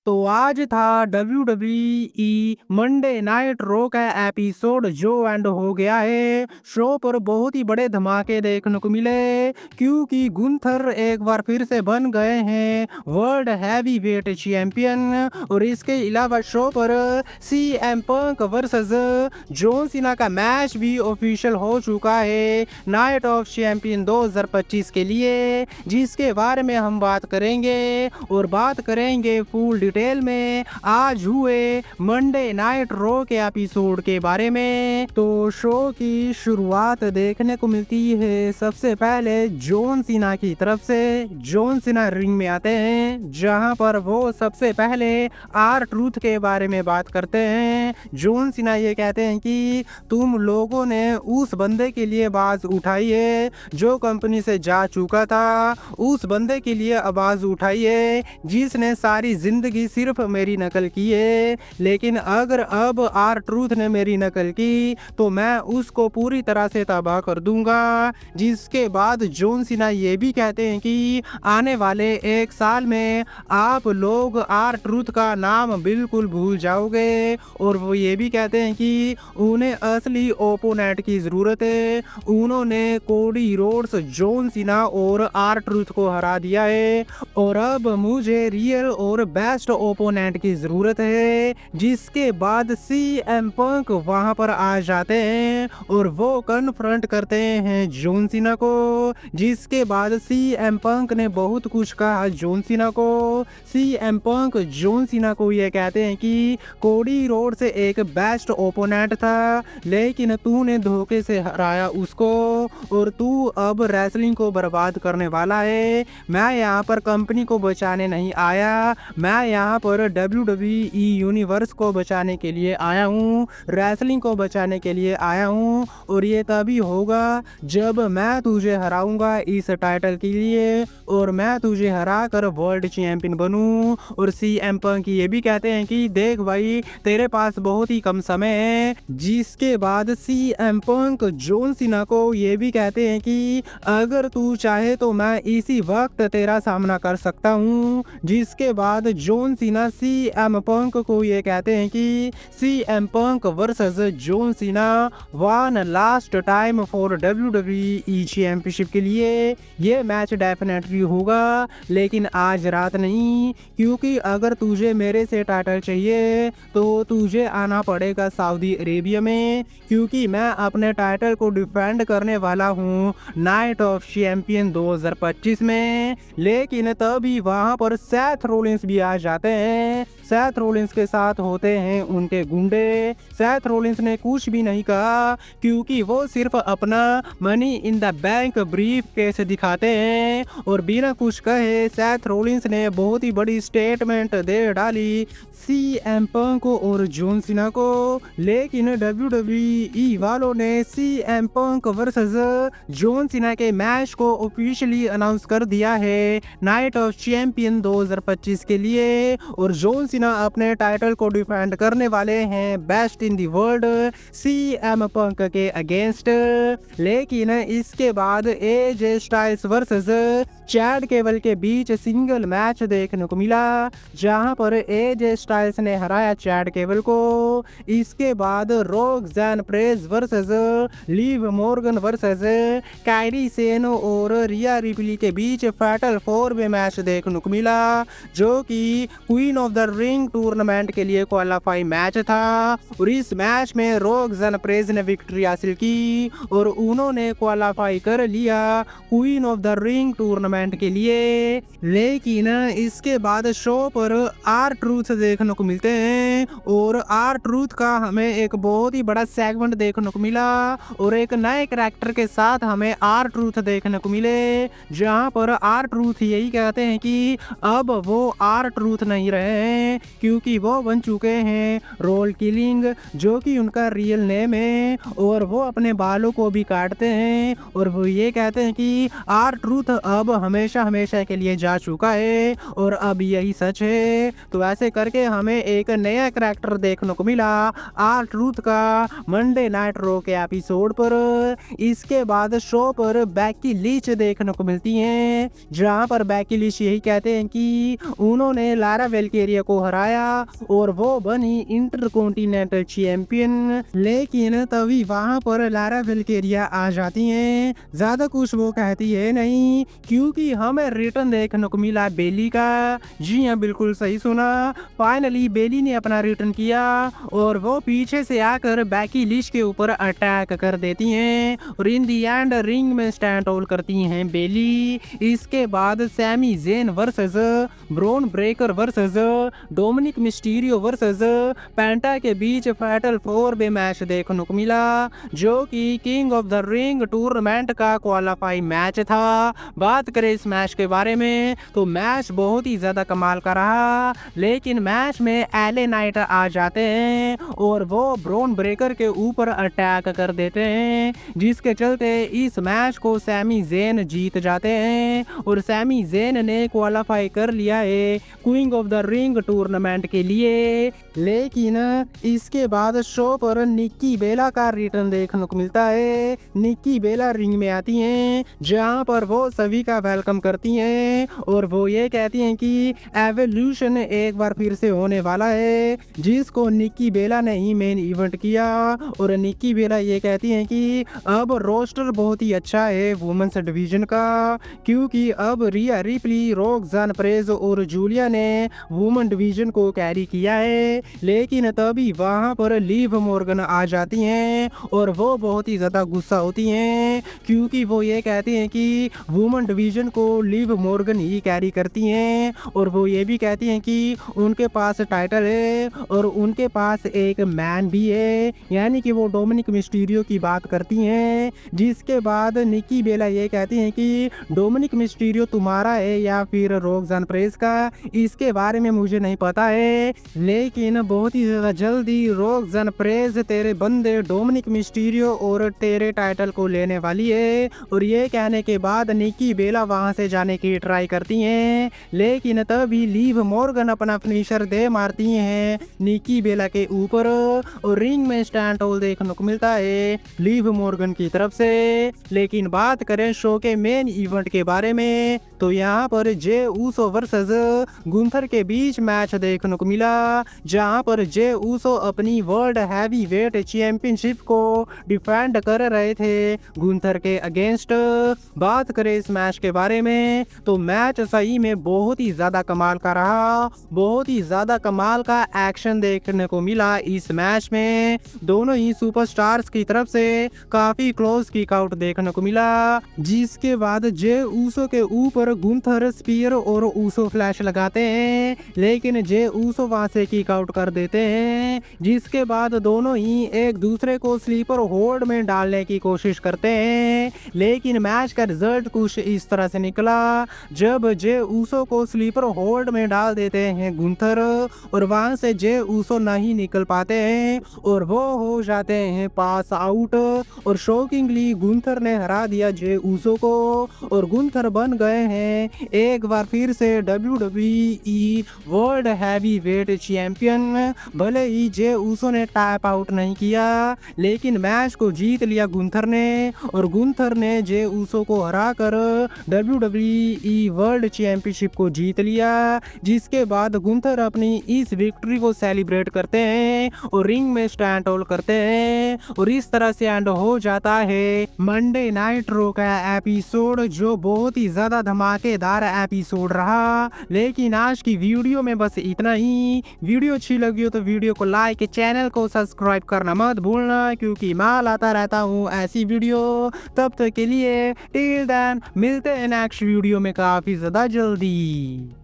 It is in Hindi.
तो आज था WWE मंडे नाइट रो का एपिसोड जो एंड हो गया है। शो पर बहुत ही बड़े धमाके देखने को मिले क्योंकि गुंथर एक बार फिर से बन गए हैं वर्ल्ड हैवी वेट चैंपियन। और इसके अलावा शो पर CM पंक वर्सेस जॉन सीना का मैच भी ऑफिशियल हो चुका है नाइट ऑफ चैंपियन 2025 के लिए, जिसके बारे में हम बात करेंगे और बात करेंगे फुल डिटेल में आज हुए मंडे नाइट रो के एपिसोड के बारे में। तो शो की शुरुआत देखने को मिलती है सबसे पहले जॉन सीना की तरफ से। जॉन सीना रिंग में आते हैं जहां पर वो सबसे पहले R-Truth के बारे में बात करते हैं। जॉन सीना ये कहते हैं कि तुम लोगों ने उस बंदे के लिए आवाज उठाई है जो कंपनी से जा चुका था, उस बंदे के लिए आवाज उठाई है जिसने सारी जिंदगी सिर्फ मेरी नकल की है, लेकिन अगर अब R-Truth ने मेरी नकल की तो मैं उसको पूरी तरह से तबाह कर दूंगा। जिसके बाद जॉन सीना ये भी कहते हैं कि आने वाले 1 साल में आप लोग R-Truth का नाम बिल्कुल भूल जाओगे। और वो ये भी कहते हैं कि उन्हें असली ओपोनेंट की जरूरत है। उन्होंने कोडी रोड्स, जॉन सीना और R-Truth को हरा दिया है और अब मुझे रियल और बेस्ट ओपोनेंट की जरूरत है। जिसके बाद CM पंक वहां पर आ जाते हैं और वो कन्फ्रंट करते हैं जॉन सीना को। जिसके बाद CM पंक ने बहुत कुछ कहा जॉन सीना को। CM पंक जॉन सीना को ये कहते हैं कि कोडी रोड्स एक बेस्ट ओपोनेंट था लेकिन तूने धोखे से हराया उसको और तू अब रेसलिंग को बर्बाद करने वाला है। मैं यहाँ पर कंपनी को बचाने नहीं आया, मैं यहाँ पर WWE यूनिवर्स को बचाने के लिए आया हूँ, रेसलिंग को बचाने के लिए आया हूँ और ये तभी होगा जब मैं तुझे हराऊंगा इस टाइटल के लिए और मैं तुझे हरा कर वर्ल्ड चैंपियन बनूं। और CM पंक ये भी कहते हैं कि देख भाई तेरे पास बहुत ही कम समय है। जिसके बाद CM पंक जॉन सीना को ये भी कहते हैं कि अगर तू चाहे तो मैं इसी वक्त तेरा सामना कर सकता हूँ। जिसके बाद जॉन सीना CM पंक को ये कहते हैं कि CM punk versus John Cena one last time for WWE championship के लिए ये मैच डेफिनेटली होगा, लेकिन आज रात नहीं, क्योंकि अगर तुझे मेरे से टाइटल चाहिए तो तुझे आना पड़ेगा सऊदी अरेबिया में, क्योंकि मैं अपने टाइटल को डिफेंड करने वाला हूँ नाइट ऑफ चैंपियन 2025 में। लेकिन तभी वहां पर सेथ रोलिंस भी आ जाते हैं। सेथ रोलिंस के साथ होते हैं उनके गुंडे। सेथ रोलिंस ने कुछ भी नहीं कहा क्योंकि वो सिर्फ अपना money in the bank brief case दिखाते हैं और बिना कुछ कहे सेथ रोलिंस ने बहुत ही बड़ी स्टेटमेंट दे डाली CM पंक और जॉन सीना को। लेकिन WWE वालों ने CM पंक वर्सेस जॉन सीना के मैच को ऑफिशियली अनाउंस कर दिया है नाइट ऑफ चैंपियन 2025 के लिए और जॉन सीना अपने टाइटल को डिफेंड करने वाले हैं best in the world CM पंक के अगेंस्ट। लेकिन इसके बाद AJ styles versus Chad cable के बीच सिंगल मैच देखने को मिला जहां पर AJ स्टाइल्स ने हराया चैड केबल को। इसके बाद Roxanne Perez versus Liv Morgan versus Kairi Sane और रिया रिप्ली के बीच फैटल 4 में मैच देखने को मिला जो कि queen of the ring tournament के लिए क्वालिफाई मैच था। और इस मैच में रोक्सेन प्रेस ने विक्ट्री हासिल की और उन्होंने क्वालिफाई कर लिया queen of the ring tournament के लिए। लेकिन इसके बाद शो पर R-Truth देखने को मिलते हैं और R-Truth का हमें एक बहुत ही बड़ा सेगमेंट देखने को मिला और एक नए कैरेक्टर के साथ हमें R-Truth देखने को मिले जहां पर R-Truth यही कहते हैं कि अब वो R-Truth नहीं रहे हैं क्योंकि वो बन चुके हैं रोल किलिंग जो कि उनका रियल नेम है और वो अपने बालों को भी काटते हैं और वो ये कहते हैं कि R-Truth अब हमेशा हमेशा के लिए जा चुका है और अब यही सच है। तो ऐसे करके हमें एक नया करैक्टर देखने को मिला R-Truth का मंडे नाइट रॉ के एपिसोड पर। इसके बाद शो पर बेकी लिंच देखने को मिलती हैं, जहां पर बेकी लिंच यही कहते हैं कि उन्होंने लारा वेल्केरिया को हराया और वो बनी इंटरकॉन्टिनेंटल चैंपियन। लेकिन तभी वहां पर लारा वेल्केरिया आ जाती हैं। ज्यादा कुछ वो कहती है नहीं, क्योंकि हमें रिटर्न देखने को मिला बेली का। जी हाँ, बिल्कुल सही सुना। फाइनली बेली ने अपना रिटर्न किया और वो पीछे से आकर बेकी लिंच के ऊपर अटैक कर देती हैं और इन दी एंड रिंग में स्टैंड होल्ड करती हैं बेली। इसके बाद Sami Zayn versus Bron Breakker versus Dominik Mysterio versus Penta के बीच फैटल 4-वे मैच देखने को मिला, जो कि king of the ring tournament का क्वालिफाई मैच था। बात करें इस मैच के बारे में तो मैच बहुत ही ज्यादा कमाल का रहा, लेकिन मैच में एले नाइट आ जाते हैं और वो ब्रॉन ब्रेकर के ऊपर अटैक कर देते हैं, जिसके चलते इस मैच को सैमी ज़ेन जीत जाते हैं और सैमी ज़ेन ने क्वालिफाई कर लिया है queen of the ring tournament के लिए। लेकिन इसके बाद शो पर निक्की बेला का रिटर्न देखने को मिलता है। निक्की बेला रिंग में आती हैं, जहां पर वो सभी का वेलकम करती हैं और वो ये कहती हैं कि एवोल्यूशन एक बार फिर से होने वाला है, जिसको निक्की बेला ने ही मेन इवेंट किया। और निक्की बेला ये कहती हैं कि अब रोस्टर बहुत ही अच्छा है वुमेन्स डिवीजन का, क्योंकि अब रिया रिप्ली, रोक्सान पेरेज और जूलिया ने वुमेन डिवीजन को कैरी किया है। लेकिन तभी वहां पर लिव मॉर्गन आ जाती हैं और वो बहुत ही ज्यादा गुस्सा होती हैं, क्योंकि वो ये कहती हैं कि वुमेन डिवीजन को लिव मॉर्गन ही कैरी करती हैं और वो ये भी कहती हैं कि उनके पास टाइटल है और उनके पास एक मैन भी है, यानी कि वो डोमिनिक मिस्टीरियो की बात करती हैं। जिसके बाद निक्की बेला ये कहती हैं कि डोमिनिक मिस्टीरियो तुम्हारा है या फिर रोक्सान पेरेज का, इसके बारे में मुझे नहीं पता है, लेकिन बहुत ही ज्यादा जल्दी रोक्सान पेरेज तेरे बंदे डोमिनिक मिस्टीरियो और तेरे टाइटल को लेने वाली है। और ये कहने के बाद निक्की बेला वहां से जाने की ट्राई करती हैं, लेकिन तभी लिव मॉर्गन अपना फिनिशर दे मारती हैं निक्की बेला के ऊपर और रिंग में स्टैंड होल्ड देखने को मिलता है लिव मॉर्गन की तरफ से। लेकिन बात करें शो के मेन इवेंट के बारे में तो यहाँ पर जे ऊसो वर्सेस गुंथर के बीच मैच देखने को मिला, जहाँ पर जे ऊसो अपनी वर्ल्ड हैवी वेट चैंपियनशिप को डिफेंड कर रहे थे गुंथर के अगेंस्ट। बात करें इस मैच के बारे में तो मैच सही में बहुत ही ज्यादा कमाल का रहा, बहुत ही ज्यादा कमाल का एक्शन देखने को मिला इस मैच में। दोनों ही सुपरस्टार्स की तरफ से काफी क्लोज किक आउट देखने को मिला, जिसके बाद जे ऊसो के ऊपर गुंथर स्पीयर और ऊसो फ्लैश लगाते हैं, लेकिन जे ऊसो वहां से किक आउट कर देते हैं। जिसके बाद दोनों ही एक दूसरे को स्लीपर होल्ड में डालने की कोशिश करते हैं, लेकिन मैच का रिजल्ट कुछ इस तरह से निकला, जब जे ऊसो को स्लीपर होल्ड में डाल देते हैं गुंथर और वहां से जे ऊसो नहीं निकल पाते हैं और वो हो जाते हैं पास आउट और शॉकिंगली गुंथर ने हरा दिया जे ऊसो को और गुंथर बन गए हैं एक बार फिर से WWE world heavy weight champion. भले ही जे ऊसो ने टैप आउट नहीं किया, लेकिन मैच को जीत लिया गुंथर ने और गुंथर ने जे ऊसो को हराकर WWE वर्ल्ड चैंपियनशिप को जीत लिया। जिसके बाद गुंथर अपनी इस विक्ट्री को सेलिब्रेट करते हैं और रिंग में स्टैंड होल्ड करते हैं और इस तरह से एंड हो जाता है मंडे नाइट रॉ का एपिसोड, जो बहुत ही ज्यादा धमाकेदार एपिसोड रहा। लेकिन आज की वीडियो में बस इतना ही। वीडियो अच्छी लगी हो तो वीडियो को लाइक, चैनल को सब्सक्राइब करना मत भूलना, क्योंकि मैं लाता रहता हूँ ऐसी वीडियो। तब तक के लिए टिल देन मिलते हैं नेक्स्ट वीडियो में काफी ज्यादा जल्दी।